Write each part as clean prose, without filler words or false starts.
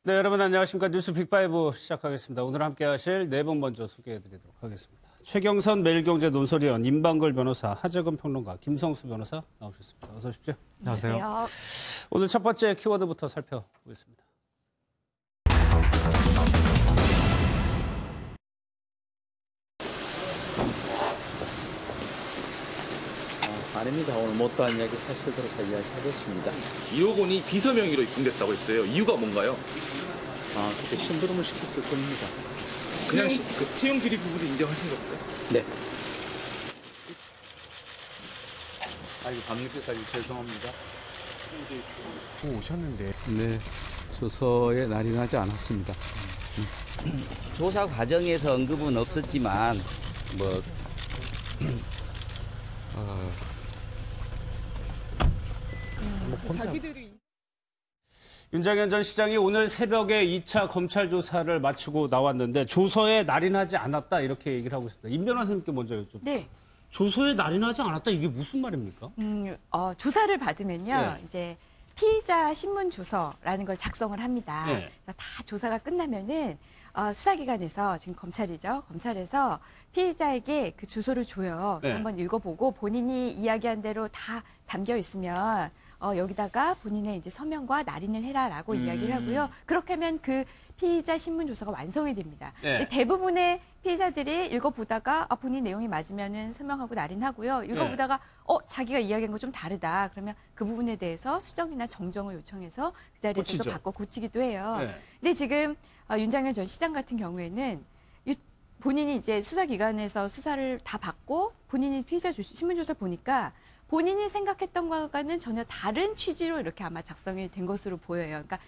네, 여러분 안녕하십니까. 뉴스 빅5 시작하겠습니다. 오늘 함께 하실 네 분 먼저 소개해드리도록 하겠습니다. 최경선 매일경제 논설위원, 임방글 변호사, 하재근 평론가, 김성수 변호사 나오셨습니다. 어서 오십시오. 안녕하세요. 오늘 첫 번째 키워드부터 살펴보겠습니다. 아닙니다. 오늘 못다한 이야기 사실대로 다 이야기하겠습니다. 2억 원이 비서명의로 입금됐다고 했어요. 이유가 뭔가요? 그때 심부름을 시켰을 겁니다. 그냥 채용 비리 부분을 인정하신 겁니까? 네. 아주 밤늦게까지 죄송합니다. 오셨는데. 네. 조서에 날인하지 않았습니다. 조사 과정에서 언급은 없었지만 윤장현 전 시장이 오늘 새벽에 2차 검찰 조사를 마치고 나왔는데 조서에 날인하지 않았다 이렇게 얘기를 하고 있습니다. 임 변호사님께 먼저 여쭤볼게요. 네. 조서에 날인하지 않았다 이게 무슨 말입니까? 조사를 받으면요. 네. 이제 피의자 신문 조서라는 걸 작성을 합니다. 네. 그래서 다 조사가 끝나면은 수사기관에서 지금 검찰이죠. 검찰에서 피의자에게 그 주소를 줘요. 네. 한번 읽어보고 본인이 이야기한 대로 다 담겨 있으면 여기다가 본인의 이제 서명과 날인을 해라라고 이야기를 하고요. 그렇게 하면 그 피의자 신문 조서가 완성이 됩니다. 네. 대부분의 피의자들이 읽어보다가 본인 내용이 맞으면은 서명하고 날인하고요. 읽어보다가 자기가 이야기한 거 좀 다르다. 그러면 그 부분에 대해서 수정이나 정정을 요청해서 그 자리에서 또 바꿔 고치기도 해요. 네. 근데 지금 윤장현 전 시장 같은 경우에는 본인이 이제 수사기관에서 수사를 다 받고 본인이 피의자 신문 조사를 보니까 본인이 생각했던 것과는 전혀 다른 취지로 이렇게 아마 작성이 된 것으로 보여요. 그러니까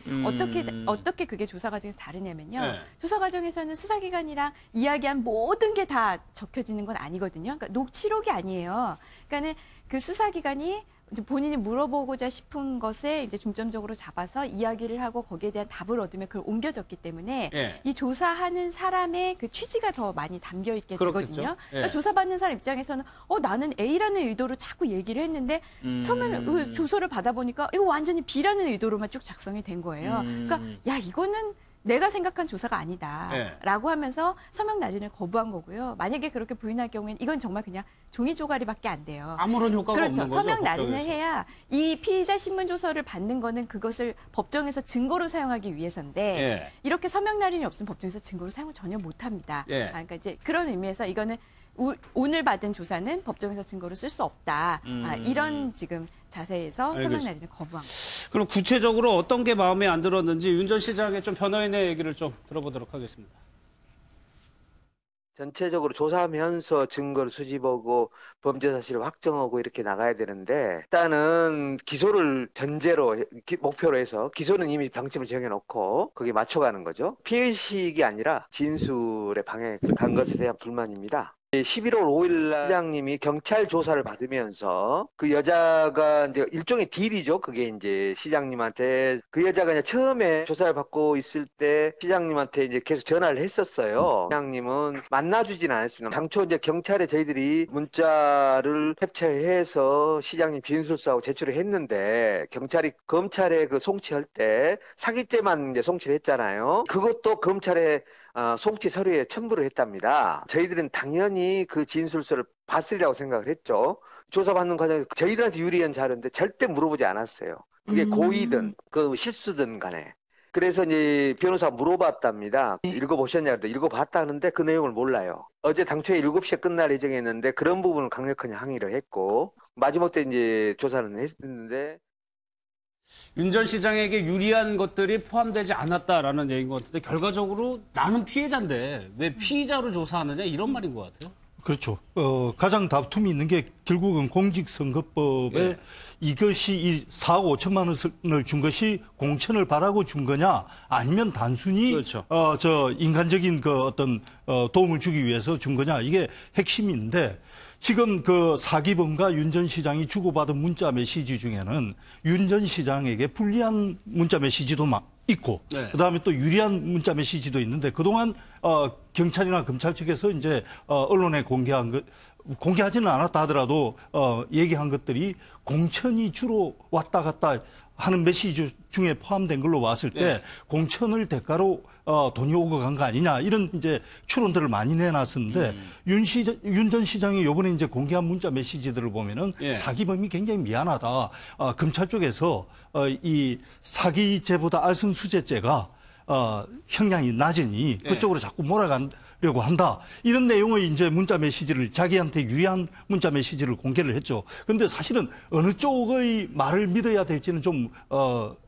어떻게 그게 조사 과정에서 다르냐면요. 네. 조사 과정에서는 수사기관이랑 이야기한 모든 게 다 적혀지는 건 아니거든요. 그러니까 녹취록이 아니에요. 그러니까는 그 수사기관이 이제 본인이 물어보고자 싶은 것에 이제 중점적으로 잡아서 이야기를 하고 거기에 대한 답을 얻으면 그걸 옮겨졌기 때문에 예. 이 조사하는 사람의 그 취지가 더 많이 담겨 있게 그렇겠죠. 되거든요. 예. 그러니까 조사받는 사람 입장에서는 나는 A라는 의도로 자꾸 얘기를 했는데 처음에는 그 조서를 받아보니까 이거 완전히 B라는 의도로만 쭉 작성이 된 거예요. 그러니까 야 이거는 내가 생각한 조사가 아니다라고 하면서 서명 날인을 거부한 거고요. 만약에 그렇게 부인할 경우에는 이건 정말 그냥 종이 조가리밖에 안 돼요. 아무런 효과가 그렇죠. 없는 거죠. 서명 날인을 법정에서. 해야 이 피의자 신문 조서를 받는 거는 그것을 법정에서 증거로 사용하기 위해서인데 예. 이렇게 서명 날인이 없으면 법정에서 증거로 사용을 전혀 못 합니다. 예. 그러니까 이제 그런 의미에서 이거는 오늘 받은 조사는 법정에서 증거로 쓸 수 없다. 이런 지금 자세에서 서명 날인을 거부한 거죠. 그럼 구체적으로 어떤 게 마음에 안 들었는지 윤 전 시장의 좀 변호인의 얘기를 좀 들어보도록 하겠습니다. 전체적으로 조사하면서 증거를 수집하고 범죄 사실을 확정하고 이렇게 나가야 되는데 일단은 기소를 전제로 목표로 해서 기소는 이미 방침을 정해놓고 거기에 맞춰가는 거죠. 피의식이 아니라 진술의 방향에 간 것에 대한 불만입니다. 11월 5일 날 시장님이 경찰 조사를 받으면서 그 여자가 이제 일종의 딜이죠. 그게 이제 시장님한테 그 여자가 이제 처음에 조사를 받고 있을 때 시장님한테 이제 계속 전화를 했었어요. 시장님은 만나주진 않았습니다. 당초 이제 경찰에 저희들이 문자를 캡처해서 시장님 진술서하고 제출을 했는데 경찰이 검찰에 그 송치할 때 사기죄만 이제 송치를 했잖아요. 그것도 검찰에 송치 서류에 첨부를 했답니다. 저희들은 당연히 그 진술서를 봤으리라고 생각을 했죠. 조사받는 과정에서 저희들한테 유리한 자료인데 절대 물어보지 않았어요. 그게 고의든 그 실수든 간에. 그래서 이제 변호사가 물어봤답니다. 읽어보셨냐 그랬더니 읽어봤다는데 그 내용을 몰라요. 어제 당초에 7시에 끝날 예정이었는데 그런 부분을 강력하게 항의를 했고 마지못해 이제 조사는 했는데 윤 전 시장에게 유리한 것들이 포함되지 않았다라는 얘기인 것 같은데 결과적으로 나는 피해자인데 왜 피의자로 조사하느냐 이런 말인 것 같아요. 그렇죠. 가장 다툼이 있는 게 결국은 공직선거법에 예. 이것이 이 4억 5천만 원을 준 것이 공천을 바라고 준 거냐 아니면 단순히 그렇죠. 인간적인 그 어떤 도움을 주기 위해서 준 거냐 이게 핵심인데 지금 그 사기범과 윤 전 시장이 주고받은 문자 메시지 중에는 윤 전 시장에게 불리한 문자 메시지도 있고 네. 그다음에 또 유리한 문자 메시지도 있는데 그동안 경찰이나 검찰 측에서 이제 언론에 공개하지는 않았다 하더라도 얘기한 것들이 공천이 주로 왔다 갔다 하는 메시지 중에 포함된 걸로 봤을 때 네. 공천을 대가로 돈이 오고 간 거 아니냐 이런 이제 추론들을 많이 내놨었는데 윤 전 시장이 요번에 이제 공개한 문자 메시지들을 보면은 예. 사기범이 굉장히 미안하다. 검찰 쪽에서 이 사기죄보다 알선수재죄가 형량이 낮으니 예. 그쪽으로 자꾸 몰아가려고 한다. 이런 내용의 이제 문자 메시지를 자기한테 유리한 문자 메시지를 공개를 했죠. 근데 사실은 어느 쪽의 말을 믿어야 될지는 좀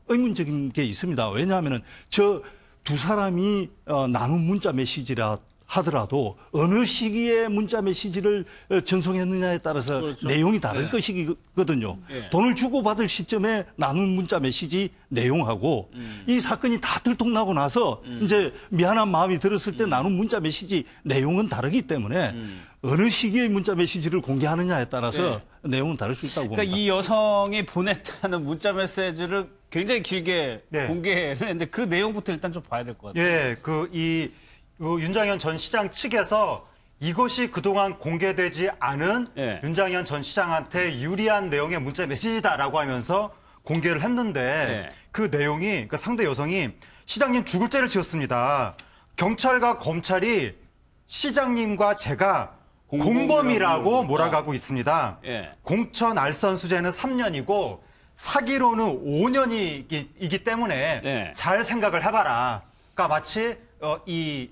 의문적인 게 있습니다. 왜냐하면은 저 두 사람이 나눈 문자 메시지라 하더라도 어느 시기에 문자 메시지를 전송했느냐에 따라서 그렇죠. 내용이 다를 네. 것이거든요. 예. 돈을 주고받을 시점에 나눈 문자 메시지 내용하고 이 사건이 다 들통나고 나서 이제 미안한 마음이 들었을 때 나눈 문자 메시지 내용은 다르기 때문에 어느 시기에 문자 메시지를 공개하느냐에 따라서 내용은 다를 수 있다고 봅니다. 그러니까 이 여성이 보냈다는 문자 메시지를 굉장히 길게 네. 공개를 했는데 그 내용부터 일단 좀 봐야 될 것 같아요. 예, 윤장현 전 시장 측에서 이것이 그동안 공개되지 않은 예. 윤장현 전 시장한테 유리한 내용의 문자 메시지다라고 하면서 공개를 했는데 예. 그 내용이 그러니까 상대 여성이 시장님 죽을 죄를 지었습니다. 경찰과 검찰이 시장님과 제가 공범이라고 몰아가고 있습니다. 예. 공천 알선 수재는 3년이고 사기로는 5년이기 때문에 예. 잘 생각을 해봐라. 그러니까 마치 이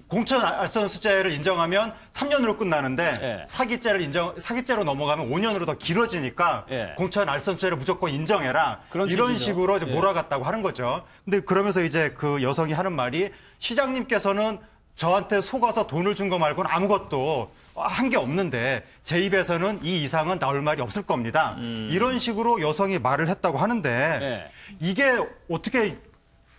공천 알선 수재를 인정하면 3년으로 끝나는데 예. 사기죄로 넘어가면 5년으로 더 길어지니까 예. 공천 알선 수재를 무조건 인정해라. 그런 이런 취지죠. 식으로 이제 예. 몰아갔다고 하는 거죠. 근데 그러면서 이제 그 여성이 하는 말이 시장님께서는 저한테 속아서 돈을 준 거 말고는 아무것도 한 게 없는데 제 입에서는 이 이상은 나올 말이 없을 겁니다. 이런 식으로 여성이 말을 했다고 하는데 예. 이게 어떻게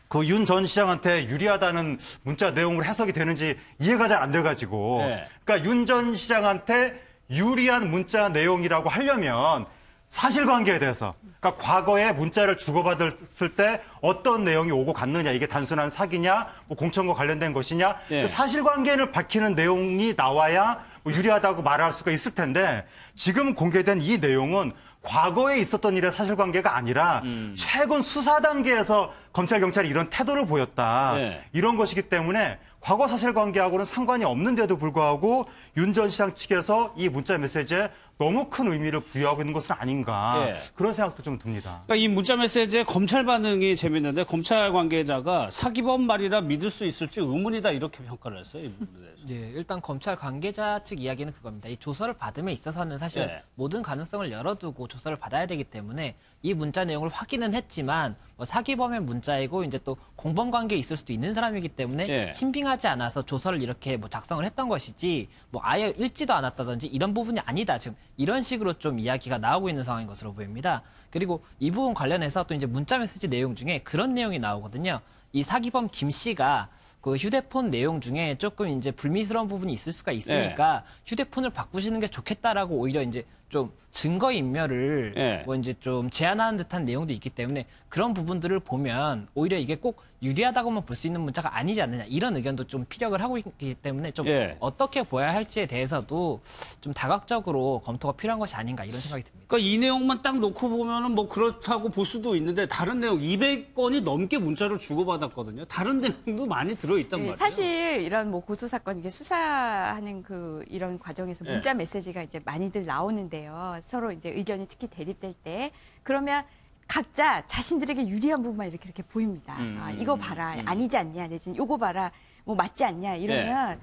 그 윤 전 시장한테 유리하다는 문자 내용으로 해석이 되는지 이해가 잘 안 돼가지고 네. 그러니까 윤 전 시장한테 유리한 문자 내용이라고 하려면 사실관계에 대해서 그러니까 과거에 문자를 주고받았을 때 어떤 내용이 오고 갔느냐 이게 단순한 사기냐 뭐 공천과 관련된 것이냐 네. 그 사실관계를 밝히는 내용이 나와야 뭐 유리하다고 말할 수가 있을 텐데 지금 공개된 이 내용은 과거에 있었던 일의 사실관계가 아니라 최근 수사 단계에서 검찰, 경찰이 이런 태도를 보였다. 네. 이런 것이기 때문에 과거 사실관계하고는 상관이 없는데도 불구하고 윤 전 시장 측에서 이 문자 메시지에 너무 큰 의미를 부여하고 있는 것은 아닌가 예. 그런 생각도 좀 듭니다. 그러니까 이 문자 메시지의 검찰 반응이 재밌는데 검찰 관계자가 사기범 말이라 믿을 수 있을지 의문이다 이렇게 평가를 했어요. 이 부분에 대해서. 예, 일단 검찰 관계자 측 이야기는 그겁니다. 이 조서를 받음에 있어서는 사실 네. 모든 가능성을 열어두고 조서를 받아야 되기 때문에 이 문자 내용을 확인은 했지만 뭐 사기범의 문자이고 이제 또 공범 관계에 있을 수도 있는 사람이기 때문에 네. 신빙하지 않아서 조서를 이렇게 뭐 작성을 했던 것이지 뭐 아예 읽지도 않았다든지 이런 부분이 아니다. 지금 이런 식으로 좀 이야기가 나오고 있는 상황인 것으로 보입니다. 그리고 이 부분 관련해서 또 이제 문자 메시지 내용 중에 그런 내용이 나오거든요. 이 사기범 김 씨가 그 휴대폰 내용 중에 조금 이제 불미스러운 부분이 있을 수가 있으니까 휴대폰을 바꾸시는 게 좋겠다라고 오히려 이제 좀 증거 인멸을 네. 뭐 이제 좀 제안하는 듯한 내용도 있기 때문에 그런 부분들을 보면 오히려 이게 꼭 유리하다고만 볼 수 있는 문자가 아니지 않느냐 이런 의견도 좀 피력을 하고 있기 때문에 좀 예. 어떻게 보아야 할지에 대해서도 좀 다각적으로 검토가 필요한 것이 아닌가 이런 생각이 듭니다. 그러니까 이 내용만 딱 놓고 보면은 뭐 그렇다고 볼 수도 있는데 다른 내용 200건이 넘게 문자를 주고받았거든요. 다른 내용도 많이 들어있단 말이에요. 사실 이런 뭐 고소 사건 이게 수사하는 그 이런 과정에서 네. 문자 메시지가 이제 많이들 나오는데요. 서로 이제 의견이 특히 대립될 때 그러면 각자 자신들에게 유리한 부분만 이렇게 보입니다. 아, 이거 봐라, 아니지 않냐, 내지는 요거 봐라, 뭐 맞지 않냐 이러면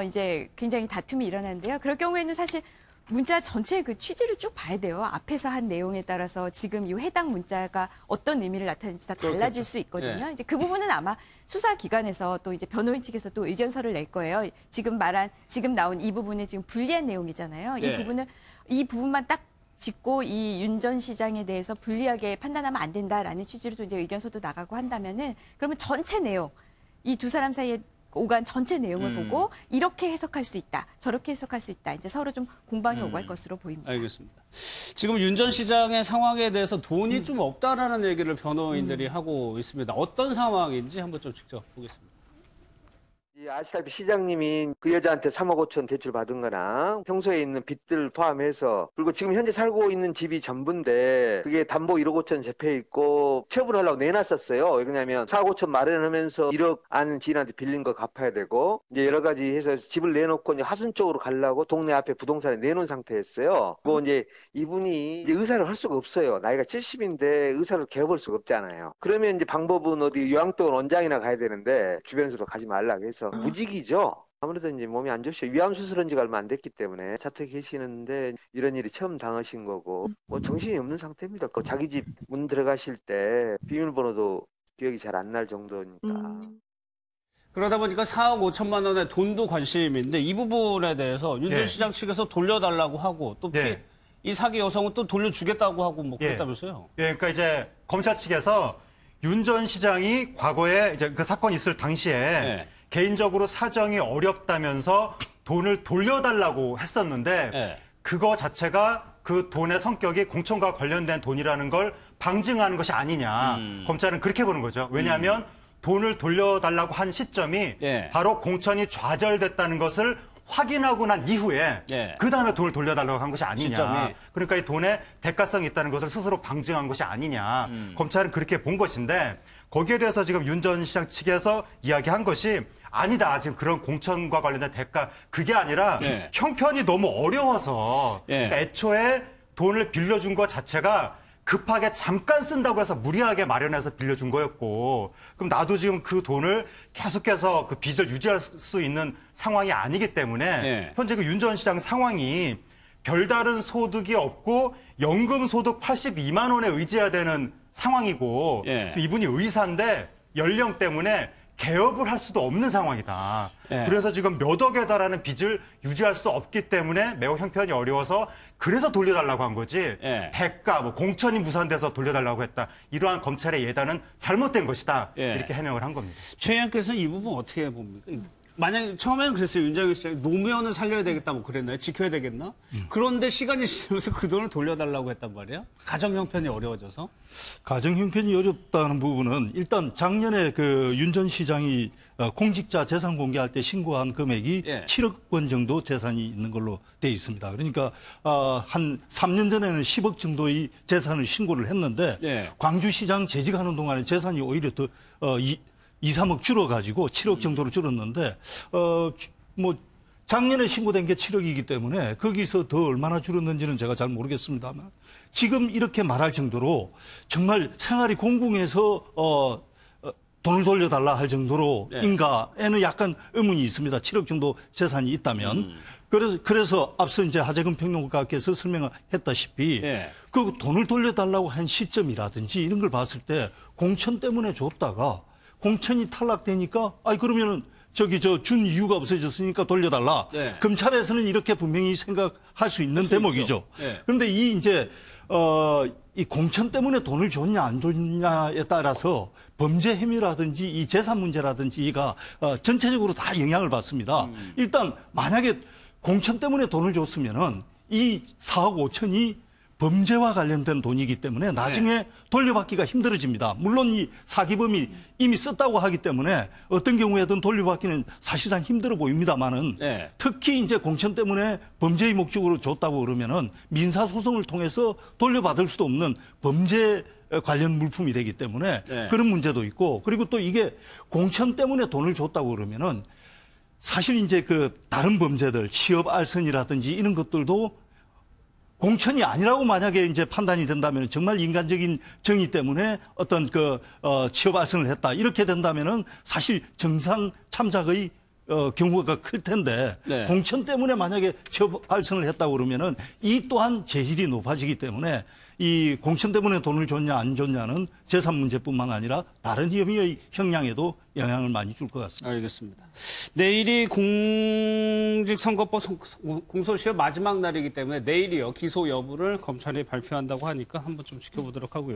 이제 굉장히 다툼이 일어나는데요. 그럴 경우에는 사실 문자 전체의 그 취지를 쭉 봐야 돼요. 앞에서 한 내용에 따라서 지금 이 해당 문자가 어떤 의미를 나타내는지 다 달라질 그렇겠죠. 수 있거든요. 예. 이제 그 부분은 아마 수사기관에서 또 이제 변호인 측에서 또 의견서를 낼 거예요. 지금 나온 이 부분은 지금 불리한 내용이잖아요. 예. 이 부분만 딱 짚고 이 윤 전 시장에 대해서 불리하게 판단하면 안 된다라는 취지로 또 이제 의견서도 나가고 한다면은 그러면 전체 내용, 이 두 사람 사이에 오간 전체 내용을 보고 이렇게 해석할 수 있다, 저렇게 해석할 수 있다. 이제 서로 좀 공방이 오갈 것으로 보입니다. 알겠습니다. 지금 윤 전 시장의 상황에 대해서 돈이 좀 없다라는 얘기를 변호인들이 하고 있습니다. 어떤 상황인지 한번 좀 직접 보겠습니다. 예, 아시다시피 시장님이 그 여자한테 3억 5천 대출 받은 거나 평소에 있는 빚들 포함해서 그리고 지금 현재 살고 있는 집이 전부인데 그게 담보 1억 5천 잡혀 있고 처분하려고 내놨었어요. 왜냐면 4억 5천 마련하면서 1억 아는 지인한테 빌린 거 갚아야 되고 이제 여러 가지 해서 집을 내놓고 이제 하순 쪽으로 가려고 동네 앞에 부동산에 내놓은 상태였어요. 그거 이제 이분이 이제 의사를 할 수가 없어요. 나이가 70인데 의사를 개업할 수가 없잖아요. 그러면 이제 방법은 어디 요양병원 원장이나 가야 되는데 주변에서도 가지 말라고 해서 무직이죠. 아무래도 이제 몸이 안 좋으시죠. 위암 수술한 지가 얼마 안 됐기 때문에 자택에 계시는데 이런 일이 처음 당하신 거고 뭐 정신이 없는 상태입니다. 그 자기 집 문 들어가실 때 비밀번호도 기억이 잘 안 날 정도니까. 그러다 보니까 4억 5천만 원의 돈도 관심인데 이 부분에 대해서 윤 전 예. 시장 측에서 돌려달라고 하고 또 예. 이 사기 여성은 또 돌려주겠다고 하고 뭐 예. 그랬다면서요? 예, 그러니까 이제 검찰 측에서 윤 전 시장이 과거에 이제 그 사건이 있을 당시에 네. 개인적으로 사정이 어렵다면서 돈을 돌려달라고 했었는데 네. 그거 자체가 그 돈의 성격이 공천과 관련된 돈이라는 걸 방증하는 것이 아니냐. 검찰은 그렇게 보는 거죠. 왜냐하면 돈을 돌려달라고 한 시점이 예. 바로 공천이 좌절됐다는 것을 확인하고 난 이후에 예. 그 다음에 돈을 돌려달라고 한 것이 아니냐. 시점이. 그러니까 이 돈에 대가성이 있다는 것을 스스로 방증한 것이 아니냐. 검찰은 그렇게 본 것인데 거기에 대해서 지금 윤 전 시장 측에서 이야기한 것이 아니다. 지금 그런 공천과 관련된 대가 그게 아니라 예. 형편이 너무 어려워서 예. 그러니까 애초에 돈을 빌려준 것 자체가 급하게 잠깐 쓴다고 해서 무리하게 마련해서 빌려준 거였고 그럼 나도 지금 그 돈을 계속해서 그 빚을 유지할 수 있는 상황이 아니기 때문에 예. 현재 그 윤 전 시장 상황이 별다른 소득이 없고 연금 소득 82만 원에 의지해야 되는 상황이고 예. 이분이 의사인데 연령 때문에 개업을 할 수도 없는 상황이다. 예. 그래서 지금 몇 억에 달하는 빚을 유지할 수 없기 때문에 매우 형편이 어려워서 그래서 돌려달라고 한 거지. 예. 대가, 뭐 공천이 무산돼서 돌려달라고 했다. 이러한 검찰의 예단은 잘못된 것이다. 예. 이렇게 해명을 한 겁니다. 최 의원께서는 이 부분 어떻게 봅니까? 만약에 처음에는 그랬어요. 윤석열 시장이 노무현은 살려야 되겠다 뭐 그랬나요? 지켜야 되겠나? 그런데 시간이 지나면서 그 돈을 돌려달라고 했단 말이에요. 가정 형편이 어려워져서. 가정 형편이 어렵다는 부분은 일단 작년에 그 윤 전 시장이 공직자 재산 공개할 때 신고한 금액이 예. 7억 원 정도 재산이 있는 걸로 돼 있습니다. 그러니까 한 3년 전에는 10억 정도의 재산을 신고를 했는데 예. 광주시장 재직하는 동안에 재산이 오히려 더 2, 3억 줄어가지고 7억 정도로 줄었는데 뭐 작년에 신고된 게 7억이기 때문에 거기서 더 얼마나 줄었는지는 제가 잘 모르겠습니다만 지금 이렇게 말할 정도로 정말 생활이 공공해서 돈을 돌려달라 할 정도로 네. 인가에는 약간 의문이 있습니다. 7억 정도 재산이 있다면. 그래서 앞서 이제 하재근 평론가께서 설명했다시피 네. 그 돈을 돌려달라고 한 시점이라든지 이런 걸 봤을 때 공천 때문에 줬다가 공천이 탈락되니까 그러면은 준 이유가 없어졌으니까 돌려달라. 네. 검찰에서는 이렇게 분명히 생각할 수 있는 대목이죠. 네. 그런데 이 공천 때문에 돈을 줬냐 안 줬냐에 따라서 범죄 혐의라든지 이 재산 문제라든지가 전체적으로 다 영향을 받습니다. 일단 만약에 공천 때문에 돈을 줬으면은 이 4억 5천이 범죄와 관련된 돈이기 때문에 나중에 돌려받기가 힘들어집니다. 물론 이 사기범이 이미 썼다고 하기 때문에 어떤 경우에든 돌려받기는 사실상 힘들어 보입니다만은 네. 특히 이제 공천 때문에 범죄의 목적으로 줬다고 그러면은 민사소송을 통해서 돌려받을 수도 없는 범죄 관련 물품이 되기 때문에 네. 그런 문제도 있고 그리고 또 이게 공천 때문에 돈을 줬다고 그러면은 사실 이제 그 다른 범죄들 취업 알선이라든지 이런 것들도 공천이 아니라고 만약에 이제 판단이 된다면 정말 인간적인 정의 때문에 어떤 취업 알선을 했다 이렇게 된다면은 사실 정상 참작의 경우가 클 텐데 네. 공천 때문에 만약에 취업 알선을 했다고 그러면은 이 또한 재질이 높아지기 때문에 이 공천 때문에 돈을 줬냐 안 줬냐는 재산 문제뿐만 아니라 다른 혐의의 형량에도 영향을 많이 줄 것 같습니다. 알겠습니다. 내일이 공직선거법 공소시효 마지막 날이기 때문에 내일이요 기소 여부를 검찰이 발표한다고 하니까 한번 좀 지켜보도록 하고요.